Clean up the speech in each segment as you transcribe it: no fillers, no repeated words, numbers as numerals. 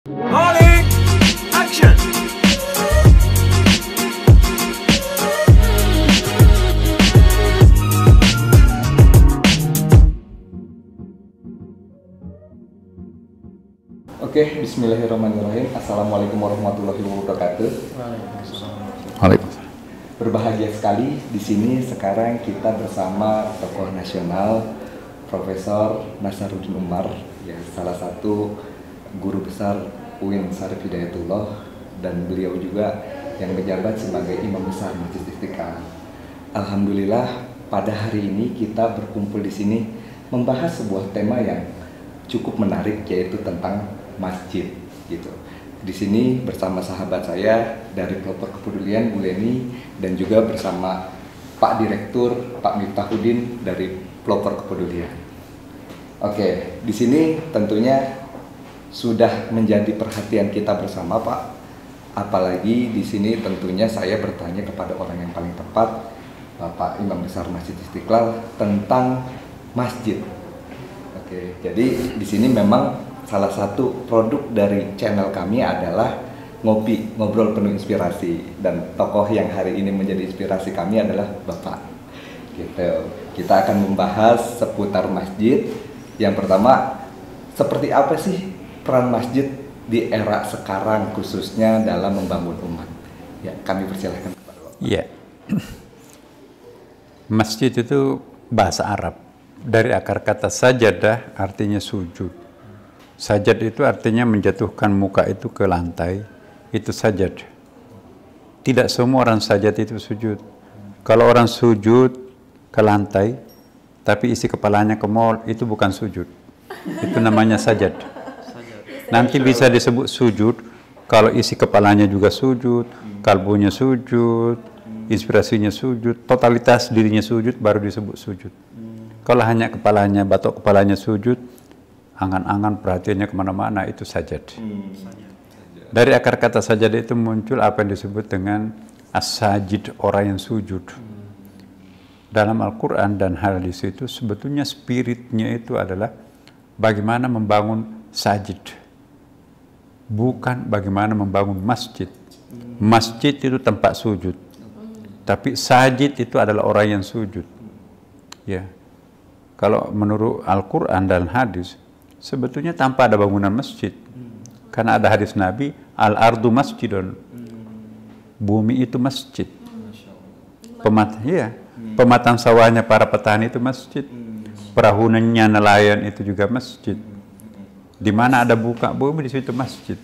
Rolling action. Oke, bismillahirrahmanirrahim. Assalamualaikum warahmatullahi wabarakatuh. Waalaikumsalam. Berbahagia sekali di sini sekarang kita bersama tokoh nasional Profesor Nasaruddin Umar, ya, salah satu guru besar UIN Syarif Hidayatullah, dan beliau juga yang menjabat sebagai Imam Besar Masjid Istiqlal. Alhamdulillah pada hari ini kita berkumpul di sini membahas sebuah tema yang cukup menarik, yaitu tentang masjid gitu. Di sini bersama sahabat saya dari Pelopor Kepedulian Bu Leni, dan juga bersama Pak Direktur Pak Miftahuddin dari Pelopor Kepedulian. Oke, di sini tentunya sudah menjadi perhatian kita bersama, Pak. Apalagi di sini tentunya saya bertanya kepada orang yang paling tepat, Bapak Imam Besar Masjid Istiqlal, tentang masjid. Oke, jadi di sini memang salah satu produk dari channel kami adalah ngopi, ngobrol penuh inspirasi, dan tokoh yang hari ini menjadi inspirasi kami adalah Bapak. Gitu. Kita akan membahas seputar masjid. Yang pertama, seperti apa sih peran masjid di era sekarang khususnya dalam membangun umat? Ya, kami persilahkan kepada Bapak. Iya. Masjid itu bahasa Arab. Dari akar kata sajadah artinya sujud. Sajad itu artinya menjatuhkan muka itu ke lantai. Itu sajad. Tidak semua orang sajad itu sujud. Kalau orang sujud ke lantai, tapi isi kepalanya ke mall, itu bukan sujud. Itu namanya sajad. Nanti bisa disebut sujud kalau isi kepalanya juga sujud, kalbunya sujud, inspirasinya sujud, totalitas dirinya sujud, baru disebut sujud. Kalau hanya kepalanya, batok kepalanya sujud, angan-angan perhatiannya kemana-mana, itu sajad. Dari akar kata sajad itu muncul apa yang disebut dengan as-sajid, orang yang sujud. Dalam Al-Quran dan hadis itu sebetulnya spiritnya itu adalah bagaimana membangun sajid, bukan bagaimana membangun masjid. Masjid itu tempat sujud, tapi sajid itu adalah orang yang sujud. Ya, kalau menurut Al-Quran dan hadis sebetulnya tanpa ada bangunan masjid, karena ada hadis Nabi, al-ardu masjidun, bumi itu masjid. Pematang sawahnya para petani itu masjid, perahunannya nelayan itu juga masjid. Di mana ada buka bumi, di situ masjid.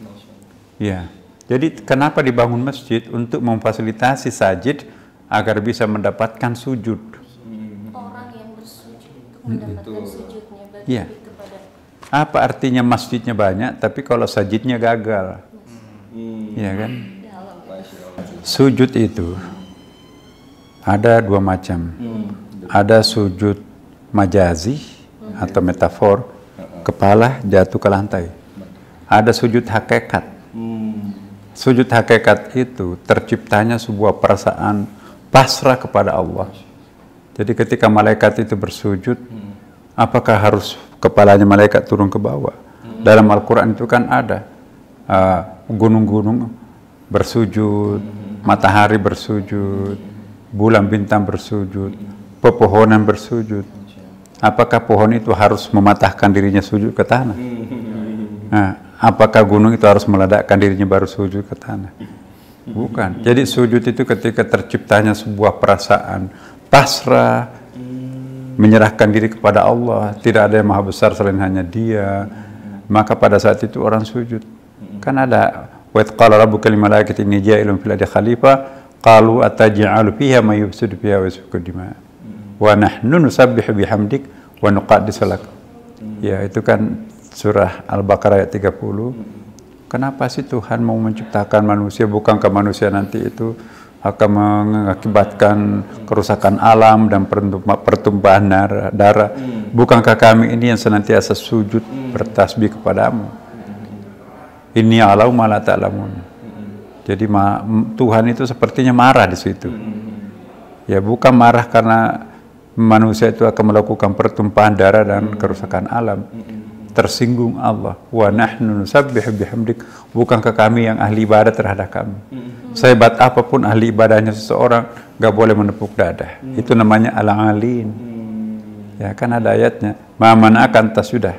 Ya, jadi kenapa dibangun masjid? Untuk memfasilitasi sajid agar bisa mendapatkan sujud. Orang yang bersujud untuk mendapatkan sujudnya bagi Ya. kepada. Apa artinya masjidnya banyak, tapi kalau sajidnya gagal, ya kan? Sujud itu ada dua macam. Ada sujud majazi atau metafor, kepala jatuh ke lantai. Ada sujud hakikat. Sujud hakikat itu terciptanya sebuah perasaan pasrah kepada Allah. Jadi ketika malaikat itu bersujud, apakah harus kepalanya malaikat turun ke bawah? Dalam Al-Quran itu kan ada gunung-gunung bersujud, matahari bersujud, bulan bintang bersujud, pepohonan bersujud. Apakah pohon itu harus mematahkan dirinya sujud ke tanah? Nah, apakah gunung itu harus meledakkan dirinya baru sujud ke tanah? Bukan. Jadi sujud itu ketika terciptanya sebuah perasaan pasrah, menyerahkan diri kepada Allah, tidak ada yang maha besar selain hanya Dia, maka pada saat itu orang sujud. Kan ada wa idh qala rabbuka lil malaikati inni ja'ilun fil ardi khalifah qalu ataj'alu fiha may yufsidu fiha wa yasfiku dima wa nahnu nusabbihu bihamdik wa nuqaddisu lak. Ya, itu kan surah Al-Baqarah ayat 30. Kenapa sih Tuhan mau menciptakan manusia? Bukankah manusia nanti itu akan mengakibatkan kerusakan alam dan pertumpahan darah? Bukankah kami ini yang senantiasa sujud bertasbih kepadamu? Inni a'lamu ma la ta'lamun. Jadi Tuhan itu sepertinya marah di situ. Ya, bukan marah karena manusia itu akan melakukan pertumpahan darah dan kerusakan alam, tersinggung Allah. Wa nahnu nusabbihu bihamdik. Bukankah kami yang ahli ibadah terhadap kamu? Sehebat apapun ahli ibadahnya seseorang, nggak boleh menepuk dada. Itu namanya al-alin. Ya kan ada ayatnya. Ma mana'akan tasjudah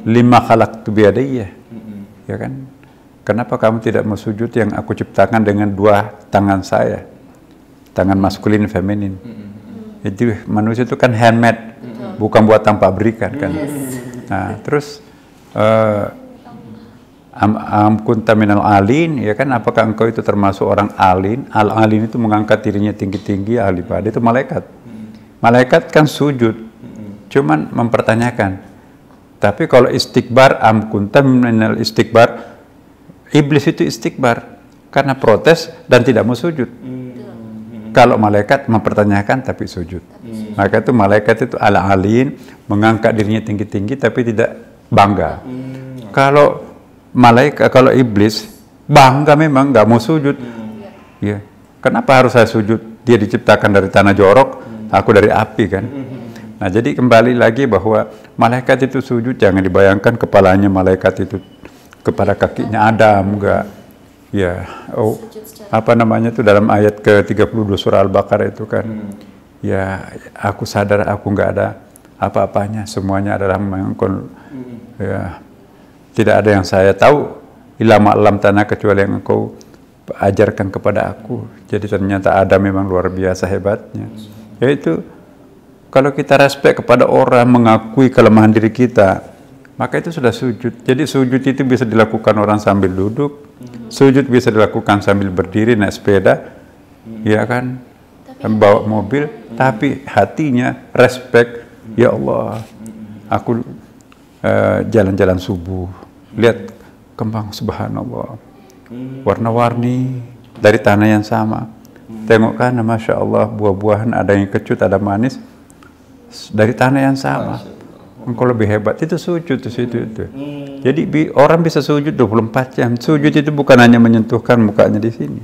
lima khalaqtu biyadayya. Ya kan? Kenapa kamu tidak mau sujud yang aku ciptakan dengan dua tangan saya? Tangan maskulin, feminin. Itu manusia itu kan handmade, bukan buatan pabrikan kan. Nah, terus am kunta minal alin, ya kan? Apakah engkau itu termasuk orang alin? Al-alin itu mengangkat dirinya tinggi-tinggi, ahli ibadah, itu malaikat. Malaikat kan sujud, cuman mempertanyakan. Tapi kalau istikbar, am kunta minal istikbar, iblis itu istikbar karena protes dan tidak mau sujud. Kalau malaikat mempertanyakan tapi sujud. Maka itu malaikat itu al-alin, mengangkat dirinya tinggi-tinggi tapi tidak bangga. Kalau malaikat, kalau iblis bangga memang nggak mau sujud. Ya. Kenapa harus saya sujud? Dia diciptakan dari tanah jorok, aku dari api kan. Nah, jadi kembali lagi bahwa malaikat itu sujud, jangan dibayangkan kepalanya malaikat itu kepada kakinya Adam, enggak. Ya, apa namanya itu dalam ayat ke-32 surah Al-Baqarah itu kan. Ya, aku sadar aku enggak ada apa-apanya, semuanya adalah ya, tidak ada yang saya tahu ilmu alam tanah kecuali yang engkau ajarkan kepada aku. Jadi ternyata Adam memang luar biasa hebatnya. Yaitu kalau kita respect kepada orang, mengakui kelemahan diri kita, maka itu sudah sujud. Jadi sujud itu bisa dilakukan orang sambil duduk, sujud bisa dilakukan sambil berdiri, naik sepeda, ya kan, bawa mobil, tapi hatinya respect. Ya Allah, aku jalan-jalan subuh, lihat kembang subhanallah, warna-warni dari tanah yang sama. Tengok kan, masya Allah, buah-buahan ada yang kecut, ada manis, dari tanah yang sama. Engkau lebih hebat, itu sujud di situ itu. Jadi orang bisa sujud 24 jam. Sujud itu bukan hanya menyentuhkan mukanya di sini.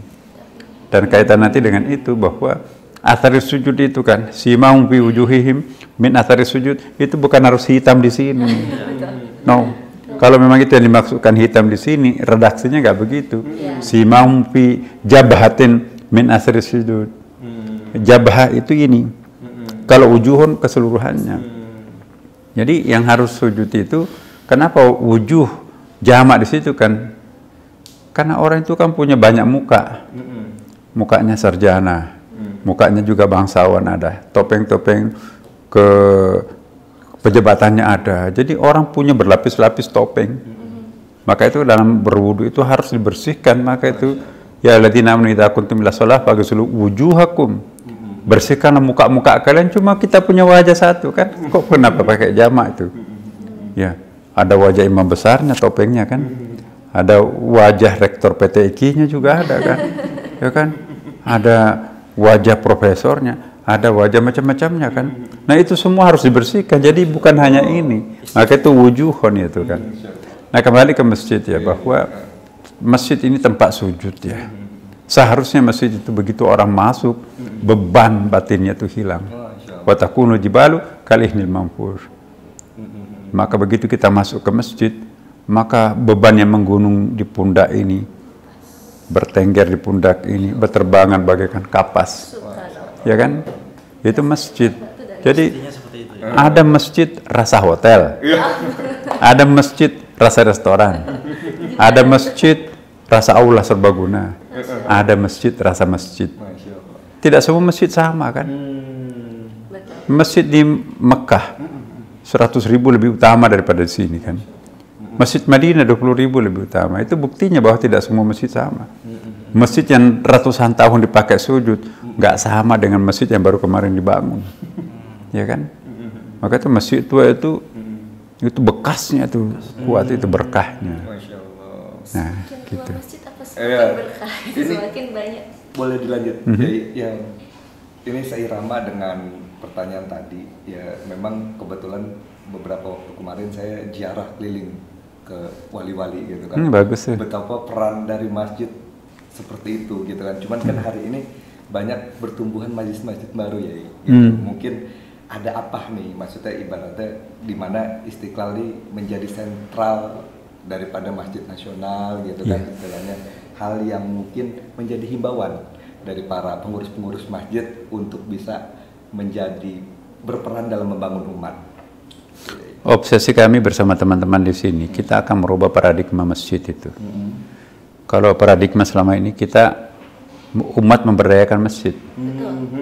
Dan kaitan nanti dengan itu bahwa athari sujud itu kan, simahum fi wujuhihim min athari sujud, itu bukan harus hitam di sini. No. Kalau memang itu yang dimaksudkan hitam di sini, redaksinya nggak begitu. Simahum fi jabhatin min athari sujud. Jabah itu ini. Kalau wujuhun keseluruhannya. Jadi yang harus sujud itu, kenapa wujuh jamak di situ kan? Karena orang itu kan punya banyak muka. Mukanya sarjana, mukanya juga bangsawan ada, topeng-topeng ke pejabatannya ada. Jadi orang punya berlapis-lapis topeng. Maka itu dalam berwudu itu harus dibersihkan. Maka itu ya alladzina amanu idza kuntum ila shalah faghsilu wujuhakum. Bersihkanlah muka-muka kalian, cuma kita punya wajah satu kan, kok kenapa pakai jamak itu? Ya, ada wajah imam besarnya, topengnya kan, ada wajah rektor PT IKI-nya juga ada kan, ya kan, ada wajah profesornya, ada wajah macam-macamnya kan. Nah itu semua harus dibersihkan, jadi bukan hanya ini, maka itu wujuhon itu kan. Nah kembali ke masjid ya, bahwa masjid ini tempat sujud ya. Seharusnya masjid itu begitu orang masuk, beban batinnya itu hilang. Wa takunu jibalu kalihnil manfur. Maka begitu kita masuk ke masjid, maka beban yang menggunung di pundak ini, bertengger di pundak ini, berterbangan bagaikan kapas. Ya kan? Itu masjid. Jadi ada masjid rasa hotel, ada masjid rasa restoran, ada masjid rasa aula serbaguna, ada masjid rasa masjid. Tidak semua masjid sama kan. Masjid di Mekah 100.000 lebih utama daripada di sini kan. Masjid Madinah 20.000 lebih utama. Itu buktinya bahwa tidak semua masjid sama. Masjid yang ratusan tahun dipakai sujud nggak sama dengan masjid yang baru kemarin dibangun, ya kan? Maka itu masjid tua itu bekasnya tuh kuat, itu berkahnya. Nah, gitu. Masjid apa semakin berkah, semakin banyak. Boleh dilanjut. Jadi yang ini seirama dengan pertanyaan tadi. Ya memang kebetulan beberapa waktu kemarin saya ziarah keliling ke wali-wali gitu kan. Bagus ya. Betapa peran dari masjid seperti itu gitu kan. Cuman kan hari ini banyak bertumbuhan masjid-masjid baru ya. Gitu. Mungkin ada apa nih, maksudnya ibaratnya di mana Istiqlal ini menjadi sentral daripada Masjid Nasional gitu kan, istilahnya hal yang mungkin menjadi himbauan dari para pengurus-pengurus masjid untuk bisa menjadi berperan dalam membangun umat. Obsesi kami bersama teman-teman di sini, kita akan merubah paradigma masjid itu. Kalau paradigma selama ini kita umat memberdayakan masjid.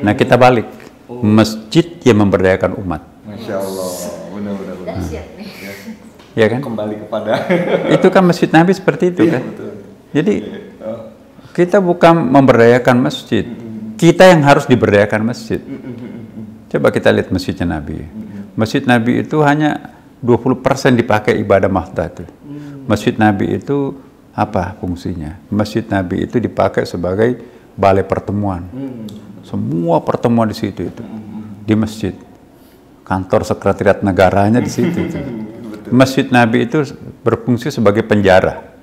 Nah kita balik, masjid yang memberdayakan umat. Masya Allah, benar-benar. Dahsyat nih. Ya kan? Kembali kepada Itu kan masjid Nabi seperti itu kan. betul. Jadi kita bukan memberdayakan masjid, kita yang harus diberdayakan masjid. Coba kita lihat masjidnya Nabi. Masjid Nabi itu hanya 20% dipakai ibadah mahdatul. Masjid Nabi itu apa fungsinya? Masjid Nabi itu dipakai sebagai balai pertemuan. Semua pertemuan di situ itu. Di masjid. Kantor sekretariat negaranya di situ itu. Masjid Nabi itu berfungsi sebagai penjara.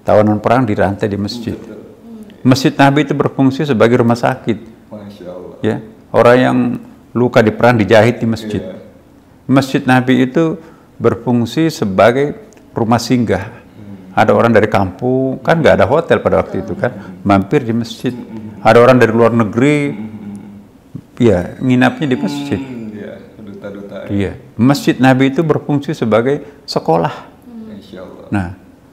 Tawanan perang dirantai di masjid. Masjid Nabi itu berfungsi sebagai rumah sakit. Masya Allah. Ya, orang yang luka di perang dijahit di masjid. Masjid Nabi itu berfungsi sebagai rumah singgah. Ada orang dari kampung, kan nggak ada hotel pada waktu itu kan, mampir di masjid. Ada orang dari luar negeri, ya nginapnya di masjid. Iya, duta-duta. Iya, masjid Nabi itu berfungsi sebagai sekolah. Masya Allah. Nah,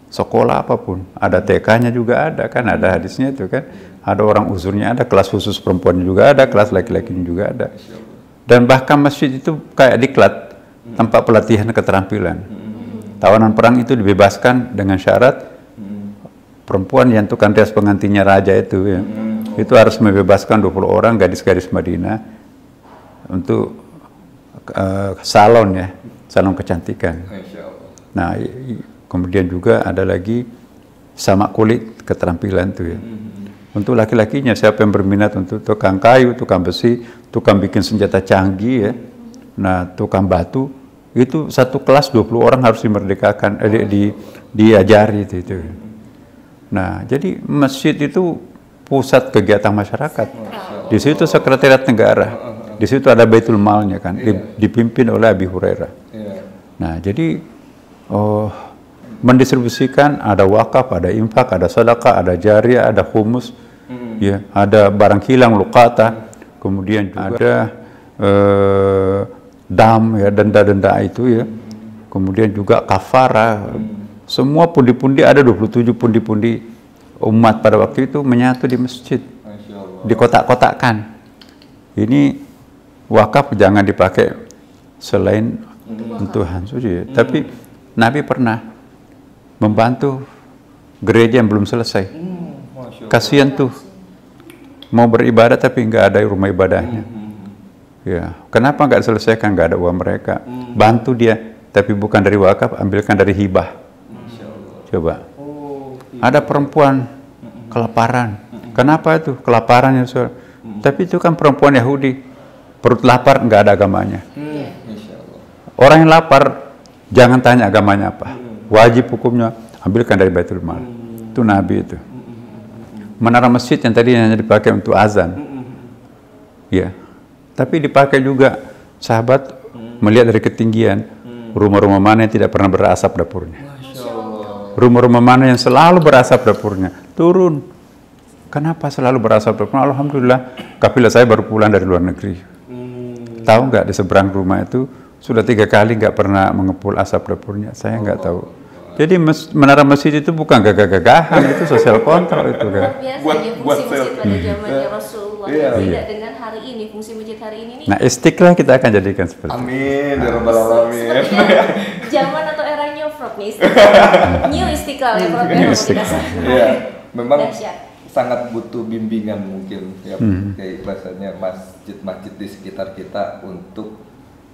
sekolah apapun, ada TK-nya juga ada kan, ada hadisnya itu kan. Ada orang uzurnya ada, kelas khusus perempuan juga ada, kelas laki-lakinya juga ada. Dan bahkan masjid itu kayak diklat, tempat pelatihan keterampilan. Tawanan perang itu dibebaskan dengan syarat perempuan yang tukang rias pengantinnya raja itu ya. Itu harus membebaskan 20 orang gadis-gadis Madinah untuk salon ya, salon kecantikan. Masya Allah. Nah, kemudian juga ada lagi samak kulit keterampilan tuh ya. Untuk laki-lakinya siapa yang berminat untuk tukang kayu, tukang besi, tukang bikin senjata canggih ya. Nah, tukang batu itu satu kelas 20 orang harus dimerdekakan, diajari itu. Nah, jadi masjid itu pusat kegiatan masyarakat. Di situ sekretariat negara. Di situ ada Baitul Malnya kan, dipimpin oleh Abi Hurairah. Nah, jadi mendistribusikan ada wakaf, ada infak, ada sedekah, ada jariah, ada humus, ya, ada barang hilang luqata, kemudian juga ada dam ya, denda-denda itu ya, kemudian juga kafara. Semua pundi-pundi, ada 27 pundi-pundi umat pada waktu itu menyatu di masjid, dikotak-kotakkan. Ini wakaf jangan dipakai selain untuk suci ya. Tapi Nabi pernah membantu gereja yang belum selesai. Kasihan tuh, mau beribadah tapi nggak ada rumah ibadahnya. Ya, kenapa nggak diselesaikan? Nggak ada uang mereka. Bantu dia, tapi bukan dari wakaf, ambilkan dari hibah. Coba. Ada perempuan kelaparan. Kenapa itu kelaparan ya? Tapi itu kan perempuan Yahudi, perut lapar, nggak ada agamanya. Orang yang lapar jangan tanya agamanya apa. Wajib hukumnya ambilkan dari Baitul Mal. Itu Nabi itu. Menara masjid yang tadi hanya dipakai untuk azan. Ya. Tapi dipakai juga sahabat melihat dari ketinggian rumah-rumah mana yang tidak pernah berasap dapurnya. Rumah-rumah mana yang selalu berasap dapurnya. Turun. Kenapa selalu berasap dapurnya? Alhamdulillah, kafilah saya baru pulang dari luar negeri. Tahu nggak di seberang rumah itu sudah 3 kali nggak pernah mengepul asap dapurnya. Saya nggak tahu. Jadi menara masjid itu bukan gagah-gagahan, itu sosial kontrol itu kan. Biasanya fungsi masjid pada zamannya Rasulullah tidak dengan hari ini, fungsi masjid hari ini nih. Nah, Istiqlal kita akan jadikan seperti itu. Amin, ya rabbal alamin. Sepertinya zaman atau era New Frog nih Istiqlal. New Istiqlal ya Prof. Iya, memang Dahsyat. sangat butuh bimbingan mungkin ya, kayak bahasanya masjid-masjid di sekitar kita untuk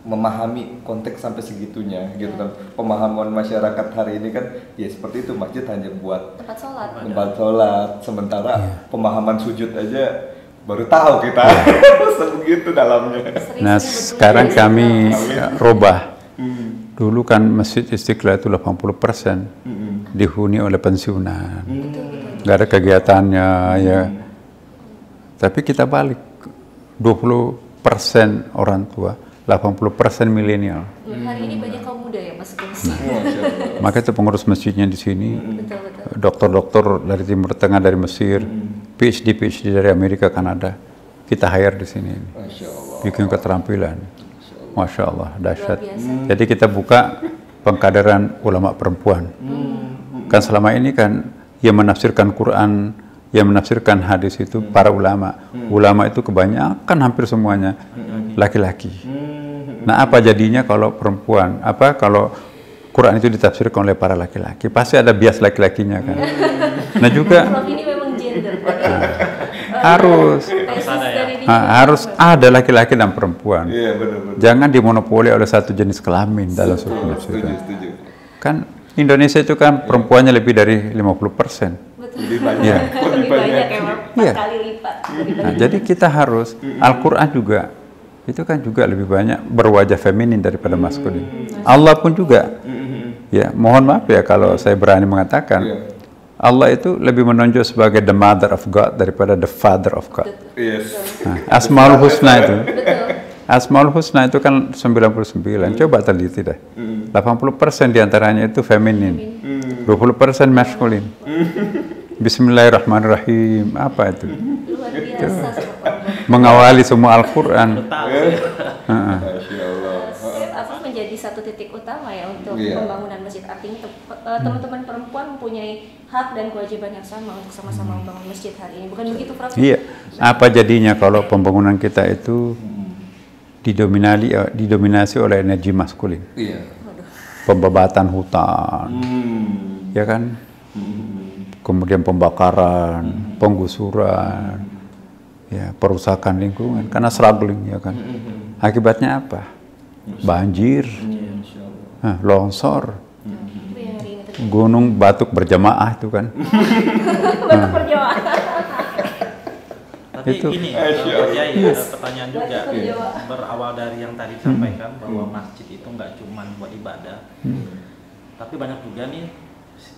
memahami konteks sampai segitunya gitu kan. Pemahaman masyarakat hari ini kan ya seperti itu, masjid hanya buat Tempat sholat. Sementara pemahaman sujud aja baru tahu kita sebegitu dalamnya. Nah, sekarang kami robah. Dulu kan Masjid Istiqlal itu 80% dihuni oleh pensiunan. Nggak ada kegiatannya ya. Tapi kita balik, 20% orang tua 80% milenial. Hari ini banyak kaum muda ya masuk ke masjid. Maka itu pengurus masjidnya di sini, Betul. dokter-dokter dari Timur Tengah, dari Mesir, PhD dari Amerika, Kanada, kita hire di sini. Masya Allah. Bikin keterampilan. Masya Allah, dahsyat. Luar biasa. Jadi kita buka pengkaderan ulama perempuan. Kan selama ini kan yang menafsirkan Quran, yang menafsirkan hadis itu para ulama. Ulama itu kebanyakan hampir semuanya laki-laki. Nah, apa jadinya kalau perempuan? Apa kalau Quran itu ditafsirkan oleh para laki-laki? Pasti ada bias laki-lakinya kan. Nah juga Prof ini memang gender. harus Tesis dari dia. harus ada laki-laki dan perempuan. Iya, benar-benar. Jangan dimonopoli oleh satu jenis kelamin dalam suku itu. Setuju. Kan Indonesia itu kan perempuannya lebih dari 50%. Betul. Lebih banyak. Iya. Lebih banyak emang 4 Iya. kali lipat. Nah, jadi kita harus Al-Quran juga itu kan juga lebih banyak berwajah feminin daripada maskulin. Allah pun juga. Ya, mohon maaf ya kalau saya berani mengatakan Iya. Allah itu lebih menonjol sebagai the mother of God daripada the father of God. Yes. Nah, Asmaul Husna itu. Betul. Asmaul Husna itu kan 99. Coba teliti deh. 80% diantaranya itu feminin. 20% maskulin. Bismillahirrahmanirrahim. Apa itu? Luar biasa. Mengawali semua Al-Quran. Masya Allah. Apa menjadi satu titik utama ya untuk Iya. pembangunan masjid. Artinya teman-teman perempuan mempunyai hak dan kewajiban yang sama untuk sama-sama membangun masjid hari ini. Bukan begitu, Prof? Iya. Apa jadinya kalau pembangunan kita itu didominasi oleh energi maskulin? Iya. Pembebatan hutan, ya kan? Kemudian pembakaran, penggusuran, ya, perusakan lingkungan karena struggling, ya kan? Akibatnya apa? Banjir, longsor, Itu yang hari ini terjadi. gunung batuk berjamaah itu kan? Batuk berjamaah. Tapi Itu. ini, Kiai, ada pertanyaan juga. Batuk berjamaah. Berawal dari yang tadi disampaikan bahwa masjid itu nggak cuma buat ibadah, tapi banyak juga nih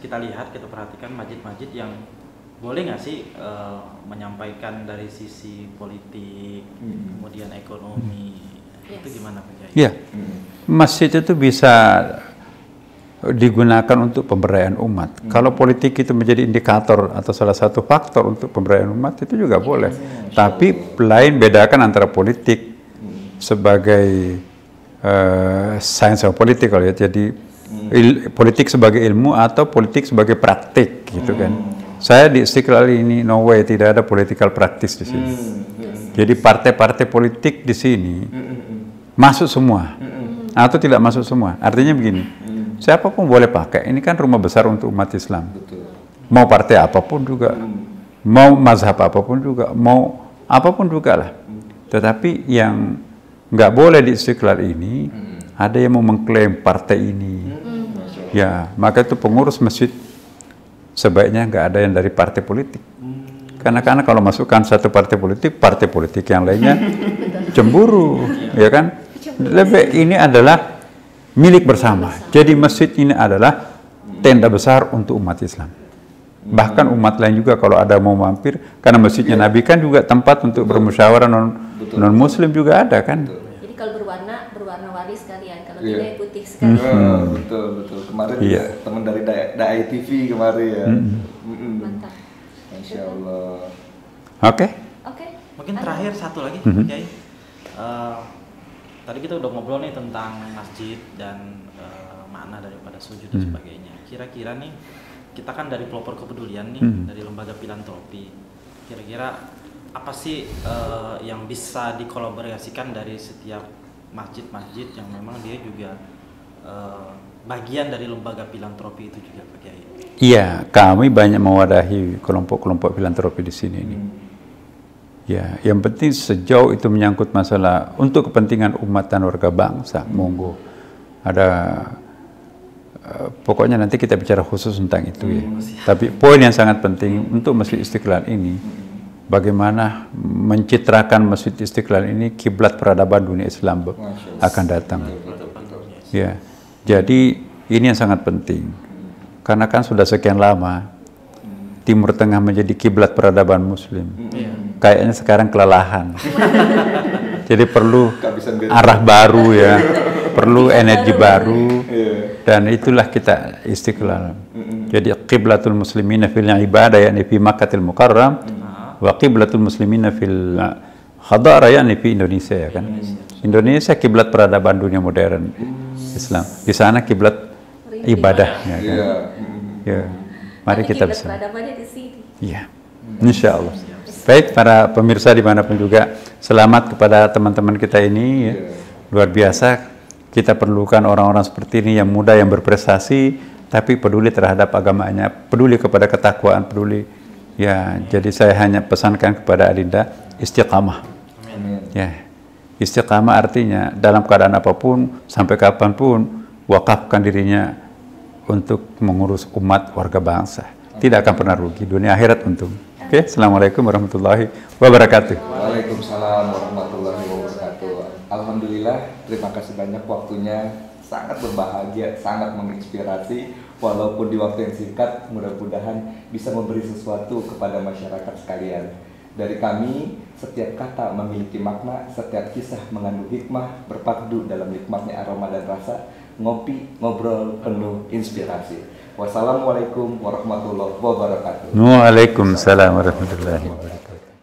kita lihat, kita perhatikan masjid-masjid yang boleh nggak sih menyampaikan dari sisi politik, kemudian ekonomi, itu gimana Pak Kiai? Ya, masjid itu bisa digunakan untuk pemberdayaan umat. Kalau politik itu menjadi indikator atau salah satu faktor untuk pemberdayaan umat, itu juga boleh. Tapi lain bedakan antara politik sebagai science of political, ya. Jadi politik sebagai ilmu atau politik sebagai praktik, gitu kan. Saya di Istiqlal ini no way tidak ada political practice di sini. Jadi partai-partai politik di sini masuk semua atau tidak masuk semua. Artinya begini, siapapun boleh pakai. Ini kan rumah besar untuk umat Islam. Mau partai apapun juga, mau mazhab apapun juga, mau apapun juga lah. Tetapi yang nggak boleh di Istiqlal ini ada yang mau mengklaim partai ini. Ya, maka itu pengurus masjid sebaiknya nggak ada yang dari partai politik. Karena kalau masukkan satu partai politik yang lainnya cemburu, ya kan? Lebih ini adalah milik bersama. Jadi masjid ini adalah tenda besar untuk umat Islam. Bahkan umat lain juga kalau ada mau mampir, karena masjidnya Nabi kan juga tempat untuk bermusyawarah non Muslim juga ada kan? Jadi kalau berwarna-warni sekalian, kalau Iya. tidak ya putih sekalian. Betul. Kemarin Iya. juga teman dari Dai TV kemarin ya. Mantap. Masya Allah. Oke. Oke. Mungkin terakhir satu lagi Pak Kiai. Tadi kita udah ngobrol nih tentang masjid dan makna daripada sujud dan sebagainya. Kira-kira nih, kita kan dari pelopor kepedulian nih, dari lembaga filantropi. Kira-kira apa sih yang bisa dikolaborasikan dari setiap masjid-masjid yang memang dia juga bagian dari lembaga filantropi itu juga Pak Kiai? Iya, kami banyak mewadahi kelompok-kelompok filantropi di sini ini. Ya, yang penting sejauh itu menyangkut masalah untuk kepentingan umat dan warga bangsa, monggo. Ada pokoknya nanti kita bicara khusus tentang itu ya. Tapi poin yang sangat penting untuk Masjid Istiqlal ini, bagaimana mencitrakan Masjid Istiqlal ini kiblat peradaban dunia Islam akan datang. Ya, jadi ini yang sangat penting. Karena kan sudah sekian lama Timur Tengah menjadi kiblat peradaban Muslim. Kayaknya sekarang kelelahan. Jadi perlu Kehabisan gaji. arah baru ya, perlu energi baru, Iya. dan itulah kita Istiqlal. Jadi qiblatul muslimina fil ibadah yakni fi Makkahil Mukarram, wa qiblatul muslimina fil hadara yakni fi Indonesia ya kan. Indonesia kiblat peradaban dunia modern Islam. Di sana kiblat ibadah ya kan. Iya. Ya. Mari Tapi kita kiblat bersama. peradabannya di sini. Iya, insya Allah. Baik para pemirsa dimanapun juga, selamat kepada teman-teman kita ini. Ya. Luar biasa, kita perlukan orang-orang seperti ini yang muda, yang berprestasi, tapi peduli terhadap agamanya, peduli kepada ketakwaan, peduli. Ya, jadi saya hanya pesankan kepada Adinda, istiqamah. Amin. Ya, istiqamah artinya dalam keadaan apapun, sampai kapanpun, wakafkan dirinya untuk mengurus umat warga bangsa. Tidak akan pernah rugi, dunia akhirat untung. Oke, Assalamualaikum warahmatullahi wabarakatuh. Waalaikumsalam warahmatullahi wabarakatuh. Alhamdulillah, terima kasih banyak waktunya, sangat berbahagia, sangat menginspirasi. Walaupun di waktu yang singkat, mudah-mudahan bisa memberi sesuatu kepada masyarakat sekalian. Dari kami, setiap kata memiliki makna, setiap kisah mengandung hikmah, berpadu dalam nikmatnya aroma dan rasa. Ngopi, ngobrol penuh inspirasi. Wassalamualaikum warahmatullahi wabarakatuh. Waalaikumsalam warahmatullahi wabarakatuh.